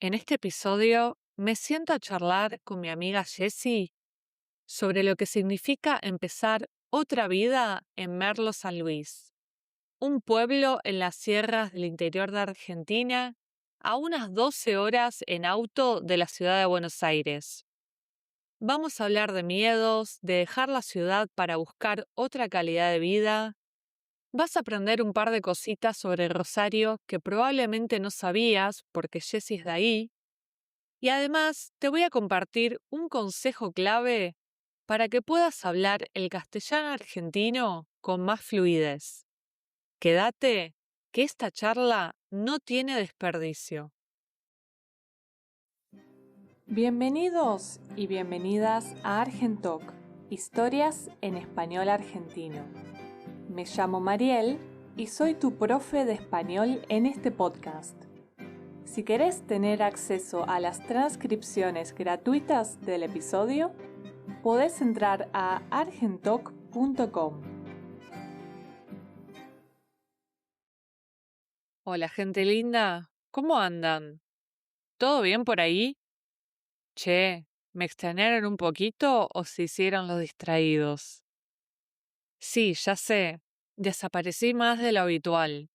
En este episodio me siento a charlar con mi amiga Jessie sobre lo que significa empezar otra vida en Merlo San Luis, un pueblo en las sierras del interior de Argentina, a unas 12 horas en auto de la ciudad de Buenos Aires. Vamos a hablar de miedos, de dejar la ciudad para buscar otra calidad de vida. Vas a aprender un par de cositas sobre Rosario que probablemente no sabías porque Jessie es de ahí. Y además te voy a compartir un consejo clave para que puedas hablar el castellano argentino con más fluidez. Quédate, que esta charla no tiene desperdicio. Bienvenidos y bienvenidas a Argentalk, historias en español argentino. Me llamo Mariel y soy tu profe de español en este podcast. Si querés tener acceso a las transcripciones gratuitas del episodio, podés entrar a argentalk.com. Hola gente linda, ¿cómo andan? ¿Todo bien por ahí? Che, ¿me extrañaron un poquito o se hicieron los distraídos? Sí, ya sé, desaparecí más de lo habitual.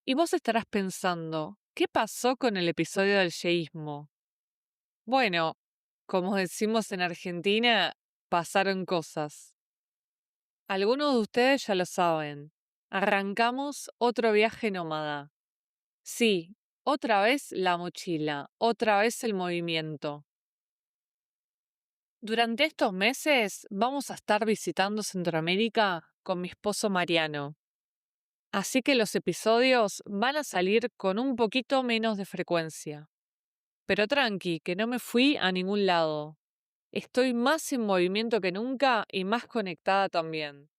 Y vos estarás pensando, ¿qué pasó con el episodio del yeísmo? Bueno, como decimos en Argentina, pasaron cosas. Algunos de ustedes ya lo saben. Arrancamos otro viaje nómada. Sí, otra vez la mochila, otra vez el movimiento. Durante estos meses vamos a estar visitando Centroamérica con mi esposo Mariano. Así que los episodios van a salir con un poquito menos de frecuencia. Pero tranqui, que no me fui a ningún lado. Estoy más en movimiento que nunca y más conectada también.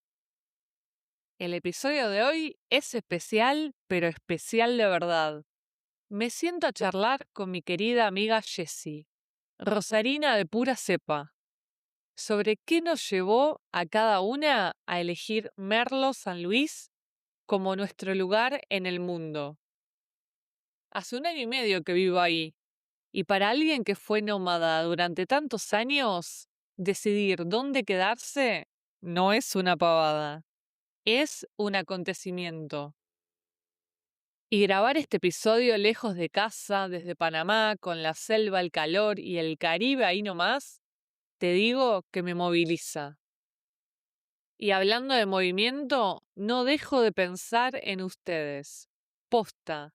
El episodio de hoy es especial, pero especial de verdad. Me siento a charlar con mi querida amiga Jessie, rosarina de pura cepa, sobre qué nos llevó a cada una a elegir Merlo San Luis como nuestro lugar en el mundo. Hace 1 año y medio que vivo ahí, y para alguien que fue nómada durante tantos años, decidir dónde quedarse no es una pavada, es un acontecimiento. Y grabar este episodio lejos de casa, desde Panamá, con la selva, el calor y el Caribe ahí nomás, te digo que me moviliza. Y hablando de movimiento, no dejo de pensar en ustedes. Posta.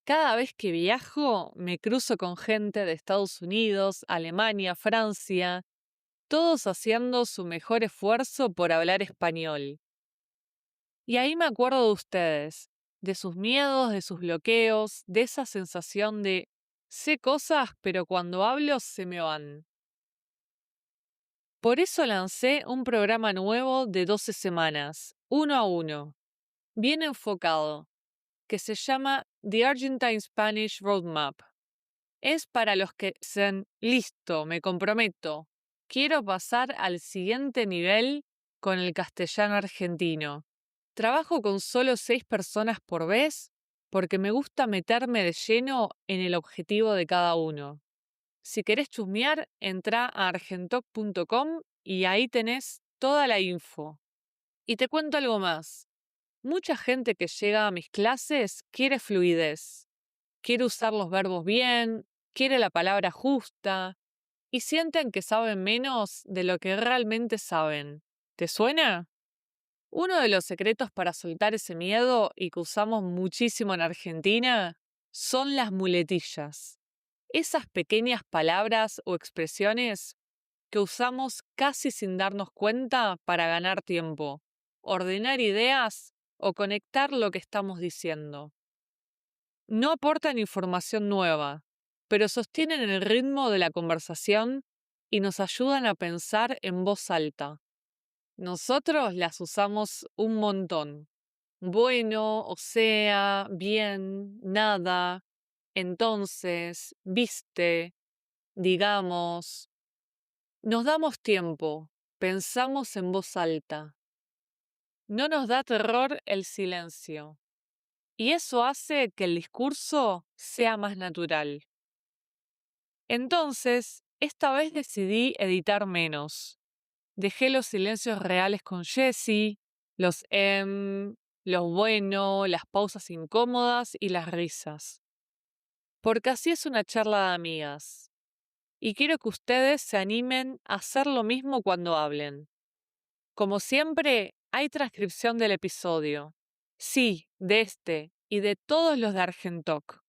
Cada vez que viajo, me cruzo con gente de Estados Unidos, Alemania, Francia, todos haciendo su mejor esfuerzo por hablar español. Y ahí me acuerdo de ustedes, de sus miedos, de sus bloqueos, de esa sensación de sé cosas, pero cuando hablo se me van. Por eso lancé un programa nuevo de 12 semanas, 1 a 1, bien enfocado, que se llama The Argentine Spanish Roadmap. Es para los que dicen, listo, me comprometo, quiero pasar al siguiente nivel con el castellano argentino. Trabajo con solo 6 personas por vez porque me gusta meterme de lleno en el objetivo de cada uno. Si querés chusmear, entrá a argentoc.com y ahí tenés toda la info. Y te cuento algo más. Mucha gente que llega a mis clases quiere fluidez, quiere usar los verbos bien, quiere la palabra justa y sienten que saben menos de lo que realmente saben. ¿Te suena? Uno de los secretos para soltar ese miedo y que usamos muchísimo en Argentina son las muletillas. Esas pequeñas palabras o expresiones que usamos casi sin darnos cuenta para ganar tiempo, ordenar ideas o conectar lo que estamos diciendo. No aportan información nueva, pero sostienen el ritmo de la conversación y nos ayudan a pensar en voz alta. Nosotros las usamos un montón. Bueno, o sea, bien, nada, entonces, viste, digamos. Nos damos tiempo, pensamos en voz alta. No nos da terror el silencio. Y eso hace que el discurso sea más natural. Entonces, esta vez decidí editar menos. Dejé los silencios reales con Jessie, los los bueno, las pausas incómodas y las risas. Porque así es una charla de amigas. Y quiero que ustedes se animen a hacer lo mismo cuando hablen. Como siempre, hay transcripción del episodio. Sí, de este y de todos los de Argentoc.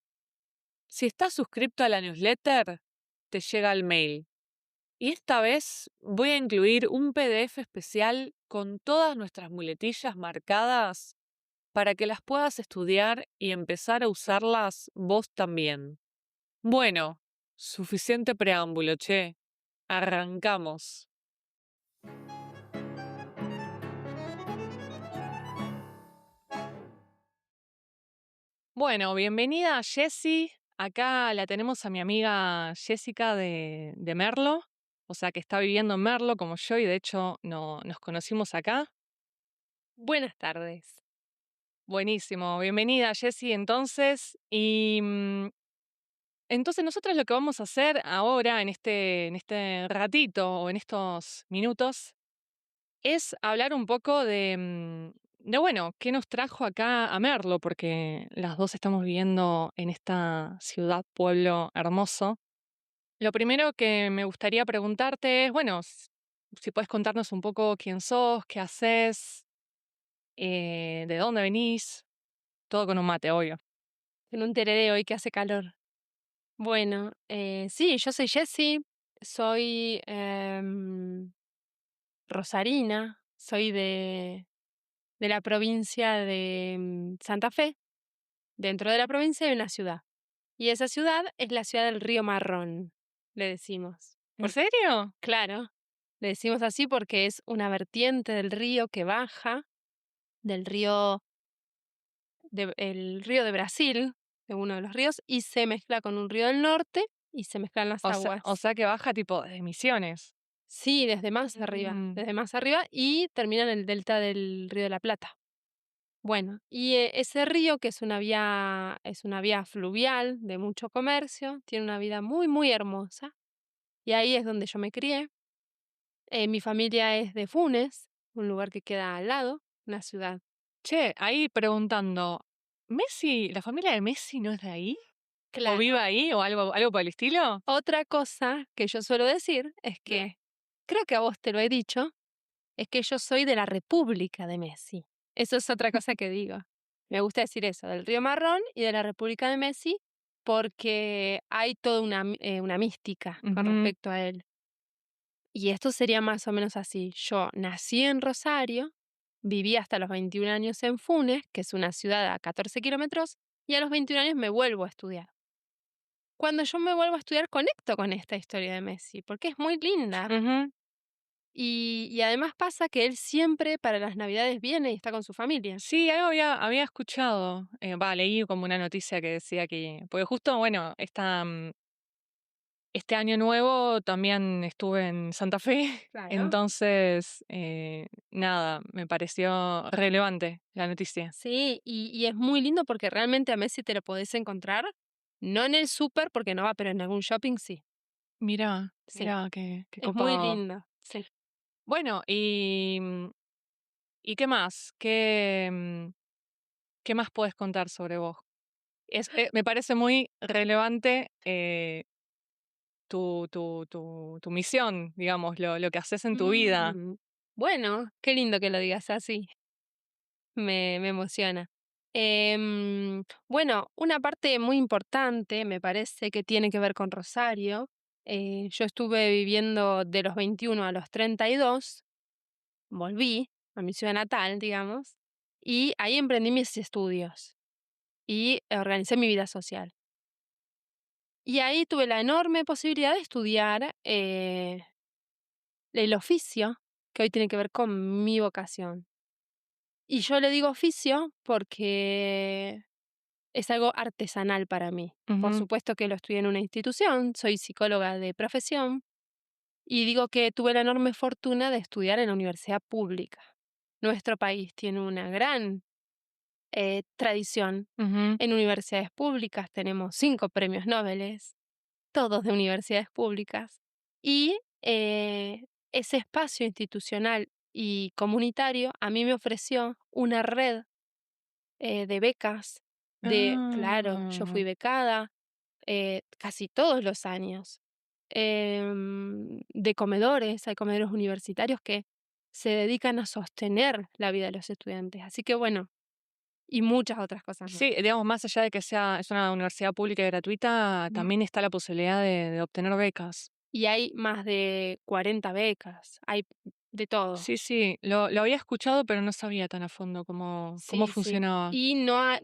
Si estás suscrito a la newsletter, te llega el mail. Y esta vez voy a incluir un PDF especial con todas nuestras muletillas marcadas para que las puedas estudiar y empezar a usarlas vos también. Bueno, suficiente preámbulo, che. Arrancamos. Bueno, bienvenida Jessie. Acá la tenemos a mi amiga Jessica de Merlo, o sea que está viviendo en Merlo como yo y de hecho nos conocimos acá. Buenas tardes. Buenísimo, bienvenida Jessie entonces. Entonces nosotros lo que vamos a hacer ahora en este ratito o en estos minutos es hablar un poco bueno, qué nos trajo acá a Merlo, porque las dos estamos viviendo en esta ciudad, pueblo hermoso. Lo primero que me gustaría preguntarte es, bueno, si puedes contarnos un poco quién sos, qué haces, de dónde venís, todo con un mate, obvio. En un tereré hoy que hace calor. Bueno, sí, yo soy Jessie, soy rosarina, soy de la provincia de Santa Fe. Dentro de la provincia hay una ciudad. Y esa ciudad es la ciudad del Río Marrón, le decimos. ¿En serio? Claro, le decimos así porque es una vertiente del río que baja, del río el río de Brasil, de uno de los ríos, y se mezcla con un río del norte y se mezclan las O aguas. sea que baja tipo de Misiones. Sí, desde más arriba y termina en el delta del río de la Plata. Bueno, y ese río, que es una vía fluvial de mucho comercio, tiene una vida muy, muy hermosa. Y ahí es donde yo me crié. Mi familia es de Funes, un lugar que queda al lado, una ciudad. Che, ahí preguntando, ¿la familia de Messi no es de ahí? ¿O Claro. vive ahí o algo por el estilo? Otra cosa que yo suelo decir es que, creo que a vos te lo he dicho, es que yo soy de la República de Messi. Eso es otra cosa que digo. Me gusta decir eso, del Río Marrón y de la República de Messi, porque hay toda una mística con Ujú. respecto a él. Y esto sería más o menos así. Yo nací en Rosario, viví hasta los 21 años en Funes, que es una ciudad a 14 kilómetros, y a los 21 años me vuelvo a estudiar. Cuando yo me vuelvo a estudiar conecto con esta historia de Messi, porque es muy linda. Ujú. Y además pasa que él siempre para las Navidades viene y está con su familia. Sí, algo había escuchado. Leí como una noticia que decía que. Porque justo, bueno, este año nuevo también estuve en Santa Fe. Claro. Entonces, nada, me pareció relevante la noticia. Sí, y es muy lindo porque realmente a Messi te lo podés encontrar, no en el súper porque no va, pero en algún shopping sí. Mirá, Sí, mirá, qué es muy copado. lindo. Sí. Bueno, ¿y qué más? ¿Qué más puedes contar sobre vos? Me parece muy relevante tu misión, digamos, lo que haces en tu vida. Mm, Bueno, qué lindo que lo digas así. Me emociona. Bueno, una parte muy importante me parece que tiene que ver con Rosario. Yo estuve viviendo de los 21 a los 32, volví a mi ciudad natal, digamos, y ahí emprendí mis estudios y organicé mi vida social. Y ahí tuve la enorme posibilidad de estudiar el oficio, que hoy tiene que ver con mi vocación. Y yo le digo oficio porque es algo artesanal para mí. Por Ujú. supuesto que lo estudié en una institución, soy psicóloga de profesión y digo que tuve la enorme fortuna de estudiar en la universidad pública. Nuestro país tiene una gran tradición Ujú. en universidades públicas, tenemos 5 premios Nobel. todos de universidades públicas. Y ese espacio institucional y comunitario a mí me ofreció una red de becas, claro, yo fui Ah. becada casi todos los años, de comedores, hay comedores universitarios que se dedican a sostener la vida de los estudiantes. Así que bueno, y muchas otras cosas más. Sí, digamos, más allá de que es una universidad pública y gratuita, Mm, también está la posibilidad de obtener becas. Y hay más de 40 becas, hay de todo. Sí, sí, lo había escuchado, pero no sabía tan a fondo cómo Sí, sí. funcionaba. Y no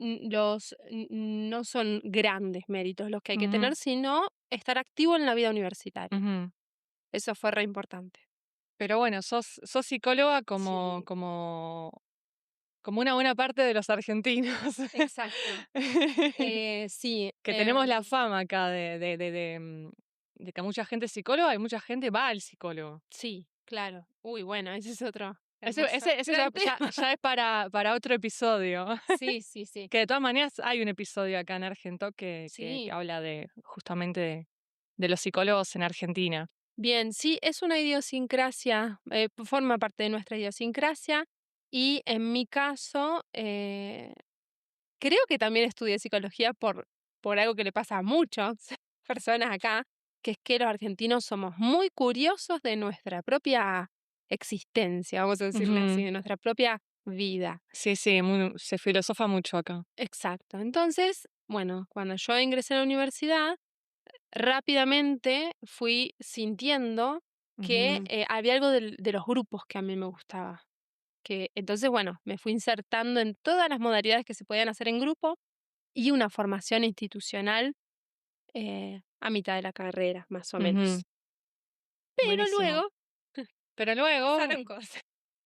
son grandes méritos los que hay que Ujú, tener, sino estar activo en la vida universitaria. ujú. Eso fue re importante. Pero bueno, sos psicóloga Sí, como una buena parte de los argentinos. exacto. Sí, Que tenemos la fama acá de que mucha gente es psicóloga y mucha gente va al psicólogo. sí, claro. Uy, bueno, ese es otro Ese, hermoso ese, ese ya, gran tema. ya es para otro episodio. Sí, sí, sí. Que de todas maneras hay un episodio acá en Argentok que Sí. habla justamente de los psicólogos en Argentina. Bien, sí, es una idiosincrasia, forma parte de nuestra idiosincrasia y en mi caso, creo que también estudié psicología por algo que le pasa a muchas personas acá, que es que los argentinos somos muy curiosos de nuestra propia existencia, vamos a decirle así, Ujú. de nuestra propia vida. Sí, sí, se filosofa mucho acá. Exacto. Entonces, bueno, cuando yo ingresé a la universidad, rápidamente fui sintiendo que Ujú, había algo de los grupos que a mí me gustaba. Que, entonces, bueno, me fui insertando en todas las modalidades que se podían hacer en grupo y una formación institucional a mitad de la carrera, más o ujú. menos. Pero Buenísimo. luego Pero luego pasaron cosas.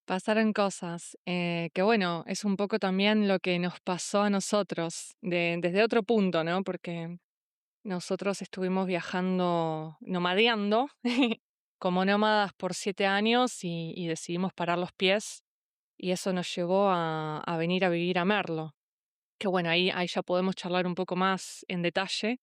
pasaron cosas que, bueno, es un poco también lo que nos pasó a nosotros, desde otro punto, ¿no? Porque nosotros estuvimos viajando, nomadeando, como nómadas por 7 años y decidimos parar los pies y eso nos llevó a venir a vivir a Merlo. Que bueno, ahí ya podemos charlar un poco más en detalle,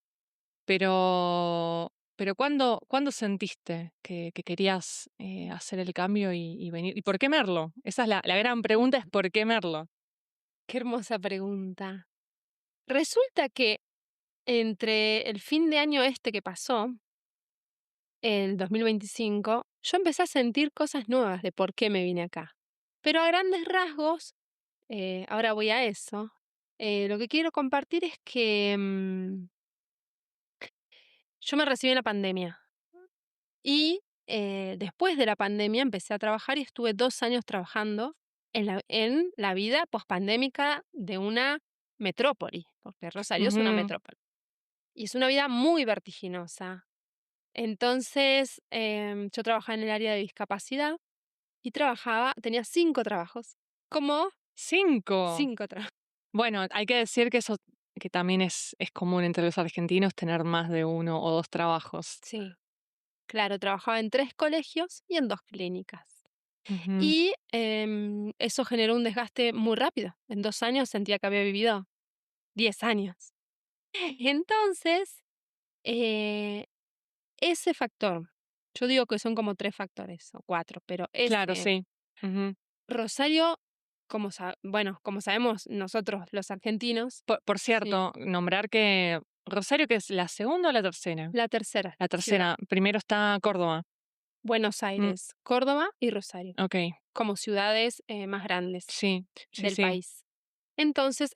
pero ¿cuándo sentiste que querías hacer el cambio y venir? ¿Y por qué Merlo? Esa es la gran pregunta, es ¿por qué Merlo? Qué hermosa pregunta. Resulta que entre el fin de año este que pasó, el 2025, yo empecé a sentir cosas nuevas de por qué me vine acá. Pero a grandes rasgos, ahora voy a eso, lo que quiero compartir es que yo me recibí en la pandemia y después de la pandemia empecé a trabajar y estuve 2 años trabajando en la vida pospandémica de una metrópoli, porque Rosario es una Ujú. metrópoli. Y es una vida muy vertiginosa. Entonces, yo trabajaba en el área de discapacidad y tenía 5 trabajos, como 5. 5 trabajos. Bueno, hay que decir que eso que también es común entre los argentinos tener más de uno o dos trabajos. Sí, claro, trabajaba en 3 colegios y en 2 clínicas. Ujú, Y eso generó un desgaste muy rápido. En 2 años sentía que había vivido 10 años. Entonces, eh, ese factor, yo digo que son como 3 factores o 4, pero claro, ese sí. Ujú. Rosario, bueno, como sabemos nosotros los argentinos, Por sí, cierto, nombrar que Rosario, ¿que es la segunda o la tercera? la tercera La ciudad, tercera. Primero está Córdoba. Buenos Mm, Aires, Córdoba y Rosario, ok. como ciudades más grandes Sí, sí, del sí. país. Entonces,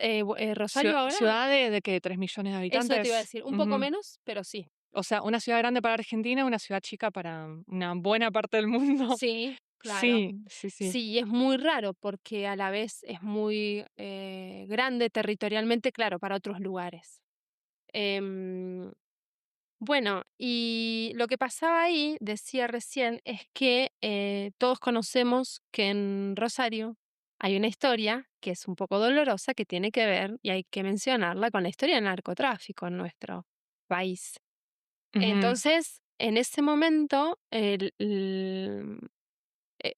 Rosario ahora, Ciudad de qué, 3 millones de eso te iba a habitantes. decir, un poco Ujú. menos, pero sí. O sea, una ciudad grande para Argentina, una ciudad chica para una buena parte del mundo. Sí, claro. Sí, sí, sí. Sí, es muy raro porque a la vez es muy grande territorialmente, claro, para otros lugares. Em, Bueno, y lo que pasaba ahí, decía recién, es que todos conocemos que en Rosario hay una historia que es un poco dolorosa, que tiene que ver, y hay que mencionarla, con la historia del narcotráfico en nuestro país. Ujú. Entonces, en ese momento,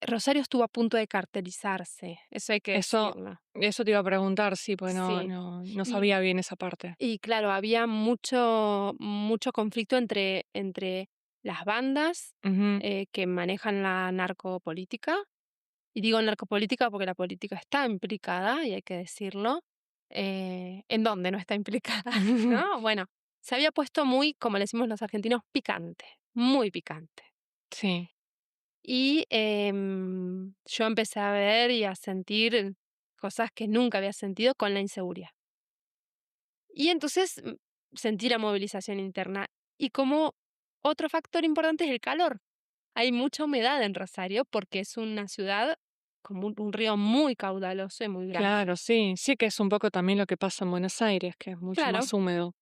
Rosario estuvo a punto de cartelizarse, eso hay que Eso, decirlo. eso te iba a preguntar, sí, porque Sí. no Y, sabía bien esa parte. y claro, había mucho conflicto entre las bandas Ujú, que manejan la narcopolítica. Y digo narcopolítica porque la política está implicada, y hay que decirlo. ¿En dónde no está implicada? ¿No? Bueno, se había puesto muy, como le decimos los argentinos, picante, muy picante. Sí, Y yo empecé a ver y a sentir cosas que nunca había sentido con la inseguridad. Y entonces sentí la movilización interna. Y como otro factor importante es el calor. Hay mucha humedad en Rosario porque es una ciudad con un río muy caudaloso y muy grande. claro, sí, sí que es un poco también lo que pasa en Buenos Aires, que es mucho Claro, más húmedo.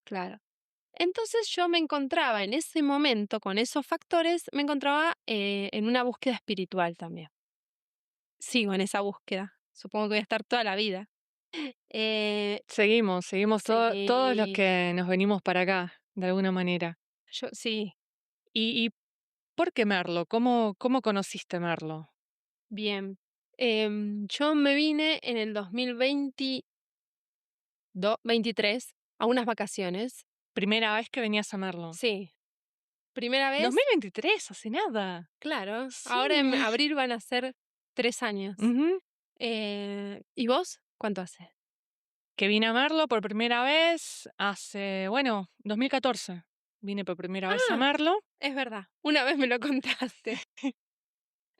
claro. Entonces yo me encontraba en ese momento, con esos factores, me encontraba en una búsqueda espiritual también. Sigo en esa búsqueda. Supongo que voy a estar toda la vida. Eh, Seguimos todos los sí, que nos venimos para acá, de alguna manera. yo sí, ¿Y por qué Merlo? ¿Cómo conociste Merlo? bien. Yo me vine en el 2023 a unas vacaciones. Primera vez que venías a Merlo. Sí, primera vez. 2023, hace nada. Claro, ahora en Sí. abril van a ser 3 años. Ujú. ¿Y vos? ¿Cuánto hace? Que vine a Merlo por primera vez hace, bueno, 2014. Vine por primera vez a Ah, Merlo. es verdad, una vez me lo contaste.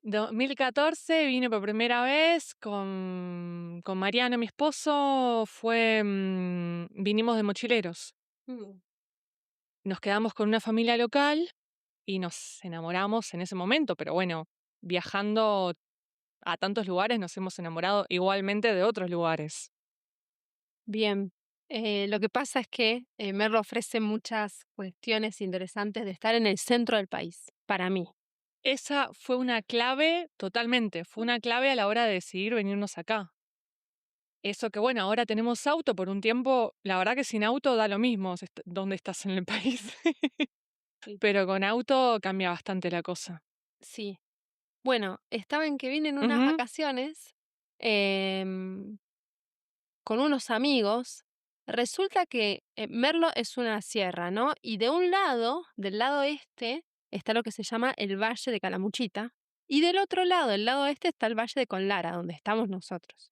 2014 vine por primera vez con Mariano, mi esposo. Vinimos de mochileros. Mm, Nos quedamos con una familia local y nos enamoramos en ese momento, pero bueno, viajando a tantos lugares nos hemos enamorado igualmente de otros lugares. bien, lo que pasa es que, Merlo ofrece muchas cuestiones interesantes de estar en el centro del país, para mí. Esa fue una clave, totalmente, fue una clave a la hora de decidir venirnos acá. Eso que bueno, ahora tenemos auto por un tiempo, la verdad que sin auto da lo mismo dónde estás en el país, Sí. pero con auto cambia bastante la cosa. Sí. Bueno, estaba en que vine en unas Ujú. vacaciones, em, con unos amigos. Resulta que, Merlo es una sierra, ¿no? Y de un lado, del lado este, está lo que se llama el Valle de Calamuchita, y del otro lado, el lado este, está el Valle de Conlara, donde estamos nosotros.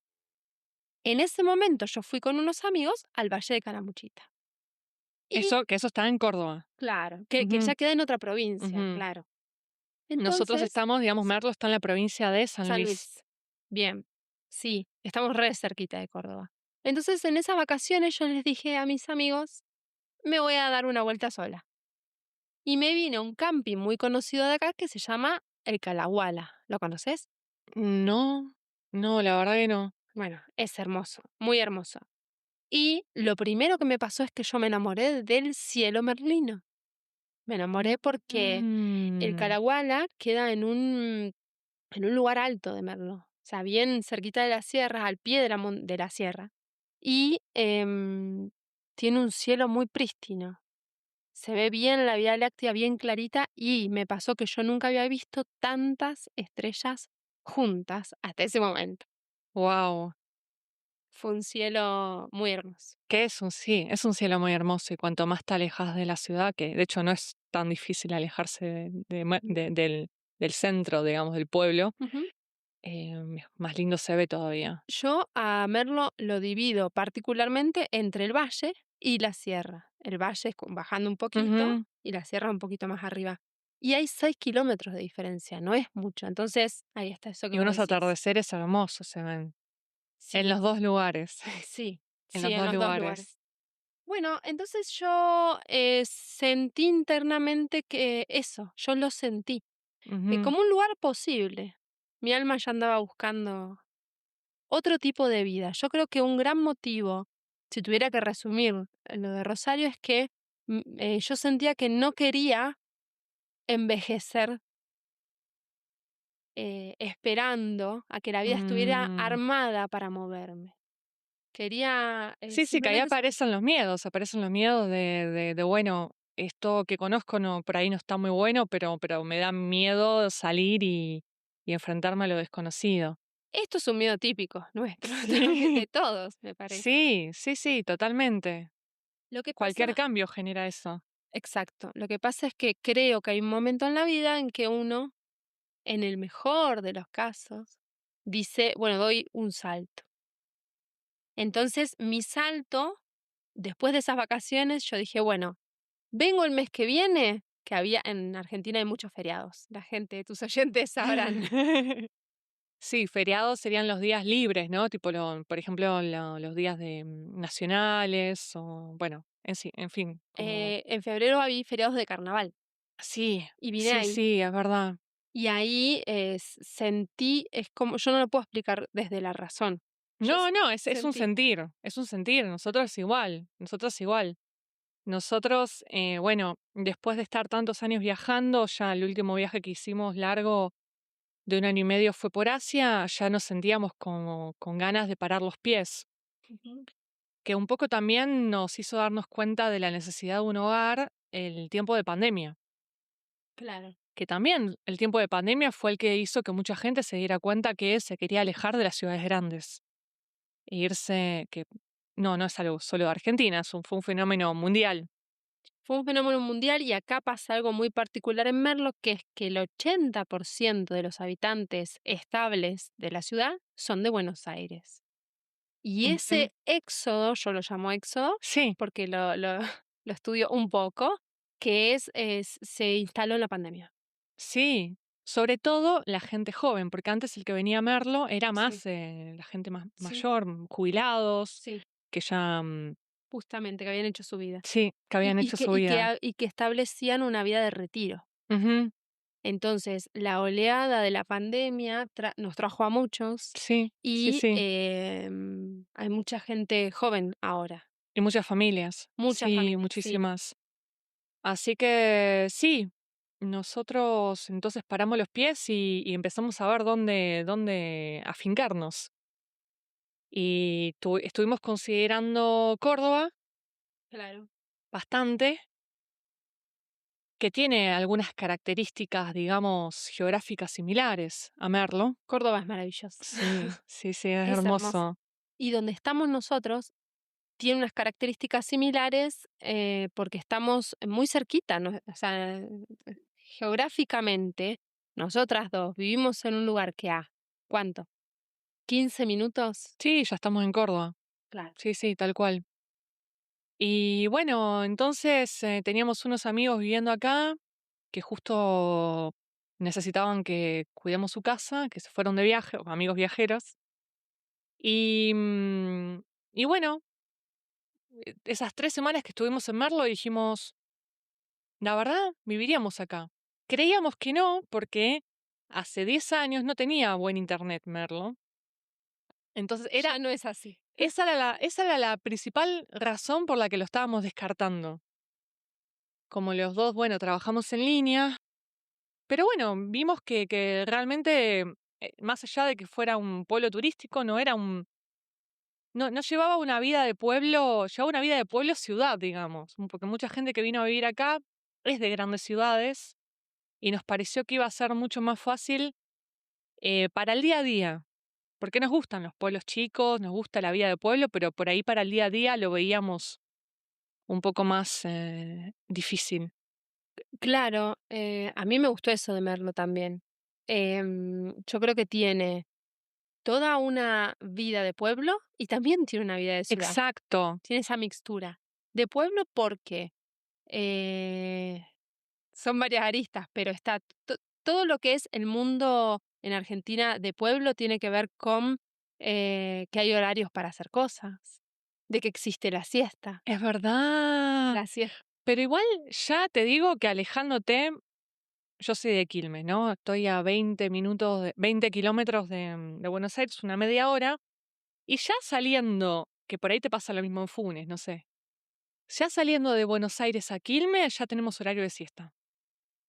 En ese momento yo fui con unos amigos al Valle de Calamuchita. Y Eso está en Córdoba. claro, que Ujú, ya queda en otra provincia, ujú. claro. Nosotros Entonces, estamos, digamos, sí, Merlo está en la provincia de San San Luis. Luis. Bien, sí, estamos re cerquita de Córdoba. Entonces, en esas vacaciones yo les dije a mis amigos, me voy a dar una vuelta sola. Y me vine a un camping muy conocido de acá que se llama El Calahuala. ¿Lo conoces? No, no, la verdad que no. Bueno, es hermoso, muy hermoso. Y lo primero que me pasó es que yo me enamoré del cielo merlino. Me enamoré porque el Mm, Calahuala queda en un lugar alto de Merlo, o sea, bien cerquita de la sierra, al pie de la sierra. Y tiene un cielo muy prístino. Se ve bien la Vía Láctea, bien clarita, y me pasó que yo nunca había visto tantas estrellas juntas hasta ese momento. wow. Fue un cielo muy hermoso. Que sí, es un cielo muy hermoso y cuanto más te alejas de la ciudad, que de hecho no es tan difícil alejarse del centro, digamos, del pueblo, Ujú. más lindo se ve todavía. Yo a Merlo lo divido particularmente entre el valle y la sierra. El valle es bajando un poquito Ujú. y la sierra un poquito más arriba. Y hay 6 kilómetros de diferencia, no es mucho. Entonces, ahí está eso que Y vos unos decís. atardeceres hermosos se ven en Sí, los dos lugares, sí, en sí, los en dos los dos lugares. lugares. Bueno, entonces yo sentí internamente que eso, yo lo sentí, Ujú. como un lugar posible. Mi alma ya andaba buscando otro tipo de vida. Yo creo que un gran motivo, si tuviera que resumir lo de Rosario, es que yo sentía que no quería envejecer esperando a que la vida estuviera Mm. armada para moverme. Quería Sí, sí, que ahí simplemente... aparecen los miedos de bueno, esto que conozco no, por ahí no está muy bueno, pero me da miedo salir y y enfrentarme a lo desconocido. Esto es un miedo típico nuestro, también de Sí, todos, me parece. sí, sí, sí, totalmente. Lo que Cualquier pasa, cambio genera eso. exacto, lo que pasa es que creo que hay un momento en la vida en que uno, en el mejor de los casos, dice, bueno, doy un salto. Entonces, mi salto, después de esas vacaciones, yo dije, bueno, vengo el mes que viene, que había en Argentina hay muchos feriados. La gente, tus oyentes sabrán. Sí, feriados serían los días libres, ¿no? Tipo, por ejemplo, los días nacionales o, bueno, en fin, como... En febrero había feriados de carnaval Sí, y vine sí, ahí. sí, es verdad. Y ahí sentí, es como, yo no lo puedo explicar desde la razón. Yo No, no, es un sentí, sentir, es un sentir. Nosotros igual, nosotros igual. Nosotros, bueno, después de estar tantos años viajando, ya el último viaje que hicimos largo de 1 año y medio fue por Asia, ya nos sentíamos como con ganas de parar los pies, ujú, que un poco también nos hizo darnos cuenta de la necesidad de un hogar el tiempo de pandemia, claro, que también el tiempo de pandemia fue el que hizo que mucha gente se diera cuenta que se quería alejar de las ciudades grandes e irse, que no es algo solo de Argentina, fue un fenómeno mundial. fue un fenómeno mundial y acá pasa algo muy particular en Merlo, que es que el 80% de los habitantes estables de la ciudad son de Buenos Aires. Y Ujú. ese éxodo, yo lo llamo éxodo, Sí, porque lo estudio un poco, que se instaló en la pandemia. sí, sobre todo la gente joven, porque antes el que venía a Merlo era Sí, más la gente más sí, mayor, jubilados, sí, que ya, justamente, que habían hecho su vida. sí, que habían hecho su vida. Y que establecían una vida de retiro. Ujú, Entonces, la oleada de la pandemia nos trajo a muchos sí, sí, y sí. hay mucha gente joven ahora, Y muchas familias, muchas sí, familias, sí. muchísimas. Así que sí, nosotros entonces paramos los pies y empezamos a ver dónde afincarnos. Y estuvimos considerando Córdoba Claro. bastante, que tiene algunas características, digamos, geográficas similares a Merlo. Córdoba es maravilloso, Sí, sí, sí, es es hermoso. hermoso. Y donde estamos nosotros tiene unas características similares porque estamos muy cerquita, o sea, geográficamente, nosotras dos vivimos en un lugar que ¿cuánto? ¿15 minutos? Sí, ya estamos en Córdoba. Claro. Sí, sí, tal cual. Y bueno, entonces teníamos unos amigos viviendo acá que justo necesitaban que cuidemos su casa, que se fueron de viaje, o amigos viajeros. Y, y bueno, esas 3 semanas que estuvimos en Merlo dijimos, la verdad, viviríamos acá. Creíamos que no, porque hace 10 años no tenía buen internet Merlo. Entonces Ya no es así. esa era la principal razón por la que lo estábamos descartando. Como los dos, bueno, trabajamos en línea, pero bueno, vimos que realmente, más allá de que fuera un pueblo turístico, no llevaba una vida de pueblo, llevaba una vida de pueblo ciudad, digamos, porque mucha gente que vino a vivir acá es de grandes ciudades y nos pareció que iba a ser mucho más fácil para el día a día, porque nos gustan los pueblos chicos, nos gusta la vida de pueblo, pero por ahí para el día a día lo veíamos un poco más difícil. Claro, a mí me gustó eso de Merlo también. Yo creo que tiene toda una vida de pueblo y también tiene una vida de ciudad. Exacto, Tiene esa mixtura. De pueblo porque eh, son varias aristas, pero está todo lo que es el mundo en Argentina de pueblo tiene que ver con que hay horarios para hacer cosas, de que existe la siesta. es verdad. La siesta. Pero igual ya te digo que alejándote, yo soy de Quilmes, ¿no? Estoy a 20 minutos, 20 kilómetros de Buenos Aires, una media hora, y ya saliendo, que por ahí te pasa lo mismo en Funes, no sé. Ya saliendo de Buenos Aires a Quilmes, ya tenemos horario de siesta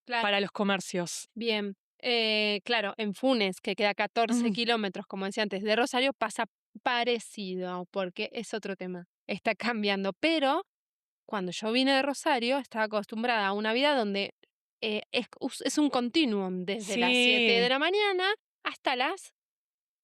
Claro. para los comercios. Bien. Claro, en Funes, que queda 14 Mm, kilómetros, como decía antes, de Rosario, pasa parecido, porque es otro tema. Está cambiando, pero cuando yo vine de Rosario, estaba acostumbrada a una vida donde es un continuum desde las 7 de sí, la mañana hasta las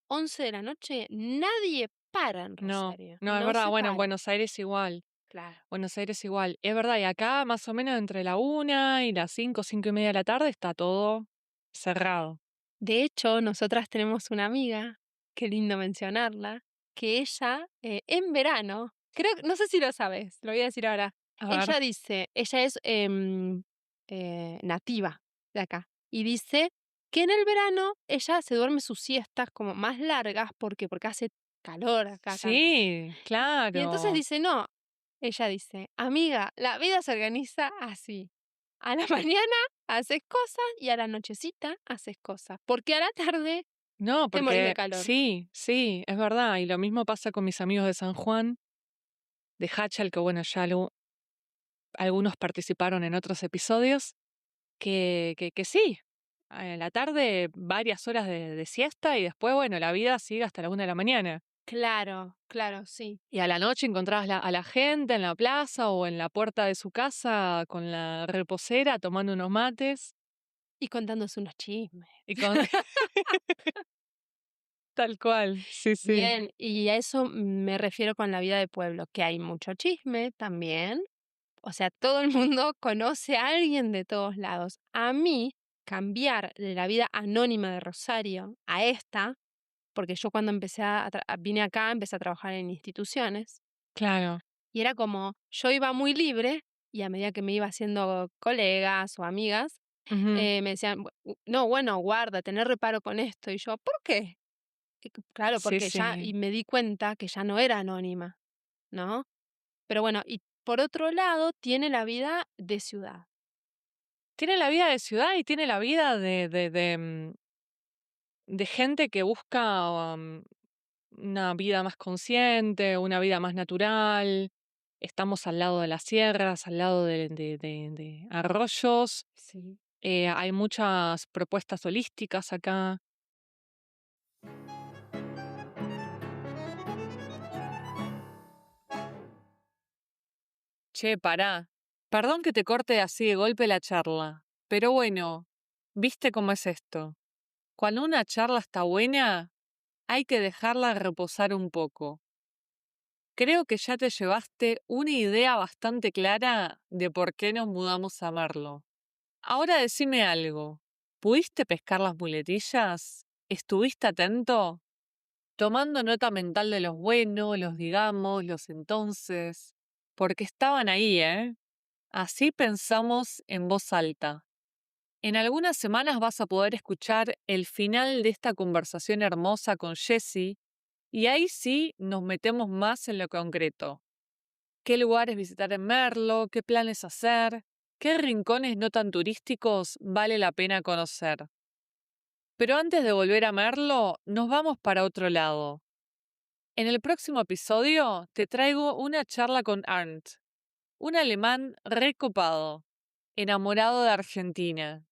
11 de la noche nadie para en No, Rosario. no, es No verdad. se Bueno, en para. Buenos Aires igual. Claro. Buenos Aires igual. Es verdad, y acá más o menos entre la 1 y las 5, 5:30 de la tarde está todo cerrado. De hecho, nosotras tenemos una amiga, qué lindo mencionarla, que ella en verano, no sé si lo sabes, lo voy a decir ahora. A ver. Ella es nativa de acá, y dice que en el verano ella se duerme sus siestas como más largas, porque hace calor acá también. Sí, Y entonces claro. dice, no, ella dice, amiga, la vida se organiza así. A la mañana haces cosas y a la nochecita haces cosas. Porque a la tarde No, te morís de porque calor. sí, sí, es verdad. Y lo mismo pasa con mis amigos de San Juan, de Hachal, que bueno, ya algunos participaron en otros episodios, que sí. En la tarde, varias horas de siesta y después, bueno, la vida sigue hasta la 1 de la mañana. Claro, claro, sí. Y a la noche encontrabas a la gente en la plaza o en la puerta de su casa con la reposera tomando unos mates Y contándose unos chismes. y con... Tal cual, sí, sí. Bien, y a eso me refiero con la vida de pueblo, que hay mucho chisme también. O sea, todo el mundo conoce a alguien de todos lados. A mí, cambiar de la vida anónima de Rosario a esta, porque yo cuando vine acá, empecé a trabajar en instituciones, Claro. y era como, yo iba muy libre, y a medida que me iba haciendo colegas o amigas, Ujú. me decían, no, bueno, guarda, tener reparo con esto. Y yo, ¿por qué? Claro, Sí, porque sí. y me di cuenta que ya no era anónima, ¿no? Pero bueno, y por otro lado, tiene la vida de ciudad. Tiene la vida de ciudad y tiene la vida de gente que busca una vida más consciente, una vida más natural. Estamos al lado de las sierras, al lado de arroyos. Sí. Hay muchas propuestas holísticas acá. Che, pará. Perdón que te corte así de golpe la charla, pero bueno, ¿viste cómo es esto? Cuando una charla está buena, hay que dejarla reposar un poco. Creo que ya te llevaste una idea bastante clara de por qué nos mudamos a Merlo. Ahora decime algo. ¿Pudiste pescar las muletillas? ¿Estuviste atento? Tomando nota mental de los buenos, los digamos, los entonces. Porque estaban ahí, ¿eh? Así pensamos en voz alta. En algunas semanas vas a poder escuchar el final de esta conversación hermosa con Jessie y ahí sí nos metemos más en lo concreto. ¿Qué lugares visitar en Merlo? ¿Qué planes hacer? ¿Qué rincones no tan turísticos vale la pena conocer? Pero antes de volver a Merlo, nos vamos para otro lado. En el próximo episodio te traigo una charla con Arndt, un alemán recopado, enamorado de Argentina,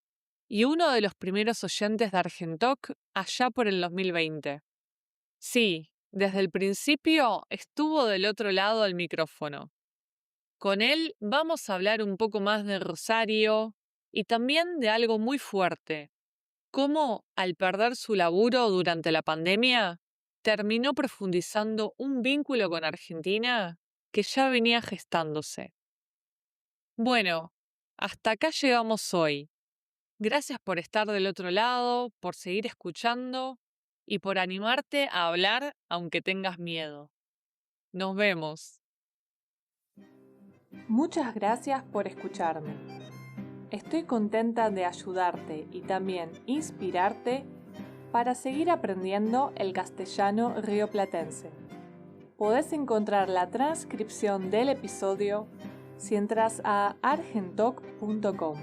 y uno de los primeros oyentes de Argentalk allá por el 2020. Sí, desde el principio estuvo del otro lado del micrófono. Con él vamos a hablar un poco más de Rosario y también de algo muy fuerte, cómo, al perder su laburo durante la pandemia, terminó profundizando un vínculo con Argentina que ya venía gestándose. Bueno, hasta acá llegamos hoy. Gracias por estar del otro lado, por seguir escuchando y por animarte a hablar aunque tengas miedo. Nos vemos. Muchas gracias por escucharme. Estoy contenta de ayudarte y también inspirarte para seguir aprendiendo el castellano rioplatense. Podés encontrar la transcripción del episodio si entras a argentalk.com.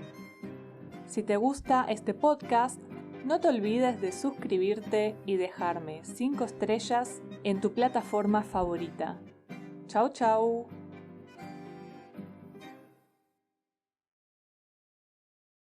Si te gusta este podcast, no te olvides de suscribirte y dejarme 5 estrellas en tu plataforma favorita. Chau, chau.